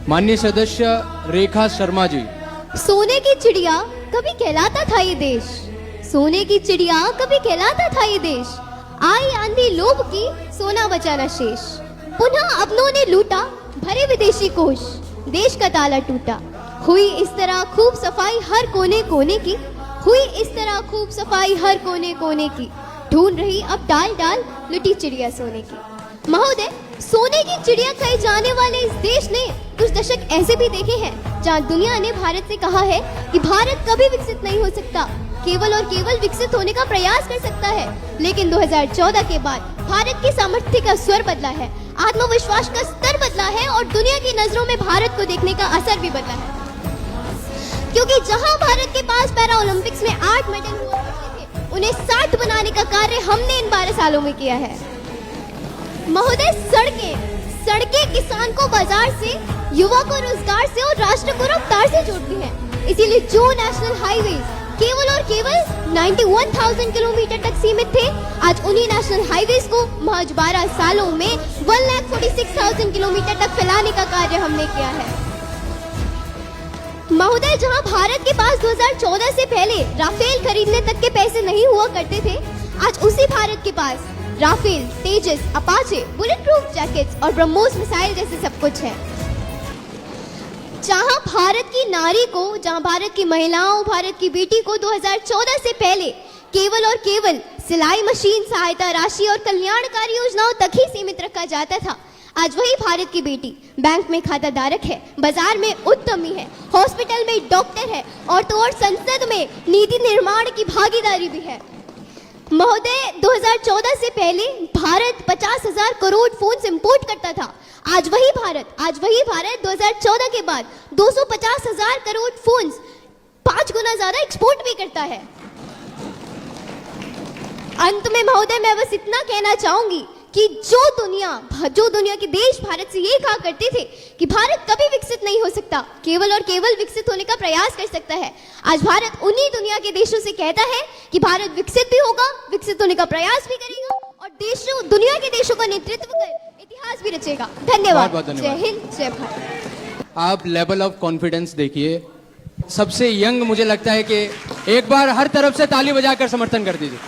माननीय सदस्य रेखा शर्मा जी। सोने की चिड़िया कभी कहलाता था ये देश, सोने की चिड़िया कभी कहलाता था ये देश। आई आंधी लोभ की, सोना बचाना शेष। पुनः अपनों ने लूटा, भरे विदेशी कोष, देश का ताला टूटा। हुई इस तरह खूब सफाई हर कोने कोने की, हुई इस तरह खूब सफाई हर कोने कोने की। ढूंढ रही अब डाल डाल लुटी चिड़िया सोने की। महोदय, सोने की चिड़िया कहे जाने वाले इस देश ने कुछ दशक ऐसे भी देखे हैं जहां दुनिया ने भारत से कहा है कि भारत कभी विकसित नहीं हो सकता, केवल और केवल विकसित होने का प्रयास कर सकता है। लेकिन 2014 के बाद भारत की सामर्थ्य का स्वर बदला है, आत्मविश्वास का स्तर बदला है और दुनिया की नजरों में भारत को देखने का असर भी बदला है। क्योंकि जहां भारत के पास पैरा ओलंपिक्स में 8 मेडल हुआ करते थे, उन्हें 60 बनाने का कार्य हमने इन 12 सालों में किया है। महोदय, सड़कें किसान को बाजार से, युवा को रोजगार से और राष्ट्र को रफ्तार से जोड़ती हैं। इसीलिए जो नेशनल हाईवे केवल और केवल 91,000 किलोमीटर तक सीमित थे, आज उन्हीं नेशनल हाईवेज को महज 12 सालों में 1,46,000 किलोमीटर तक फैलाने का कार्य हमने किया है। महोदय, जहां भारत के पास 2014 से पहले राफेल खरीदने तक के पैसे नहीं हुआ करते थे, आज उसी भारत के पास राफेल, तेजस, अपाचे, बुलेट प्रूफ जैकेट्स और ब्रह्मोस मिसाइल जैसे सब कुछ है। जहां भारत की नारी को, जहां भारत की महिलाओं, भारत की बेटी को 2014 से पहले केवल और केवल सिलाई मशीन, सहायता राशि और कल्याणकारी योजनाओं तक ही सीमित रखा जाता था, आज वही भारत की बेटी बैंक में खाता धारक है, बाजार में उद्यमी है, हॉस्पिटल में डॉक्टर है और तो और संसद में नीति निर्माण की भागीदारी भी है। महोदय, 2014 से पहले भारत 50,000 करोड़ फोन्स इंपोर्ट करता था, आज वही भारत 2014 के बाद 250,000 करोड़ फोन्स 5 गुना ज्यादा एक्सपोर्ट भी करता है। अंत में महोदय, मैं बस इतना कहना चाहूंगी कि जो दुनिया के देश भारत से ये कहा करते थे कि भारत कभी विकसित नहीं हो सकता, केवल और केवल विकसित होने का प्रयास कर सकता है, आज भारत उन्हीं दुनिया के देशों से कहता है कि भारत विकसित भी होगा, विकसित होने का प्रयास भी करेगा और दुनिया के देशों का नेतृत्व कर इतिहास भी रचेगा। धन्यवाद। जय हिंद, जय भारत। आप लेवल ऑफ कॉन्फिडेंस देखिए, सबसे यंग मुझे लगता है कि एक बार हर तरफ से ताली बजाकर समर्थन कर दीजिए।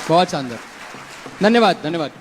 बहुत शानदार, धन्यवाद।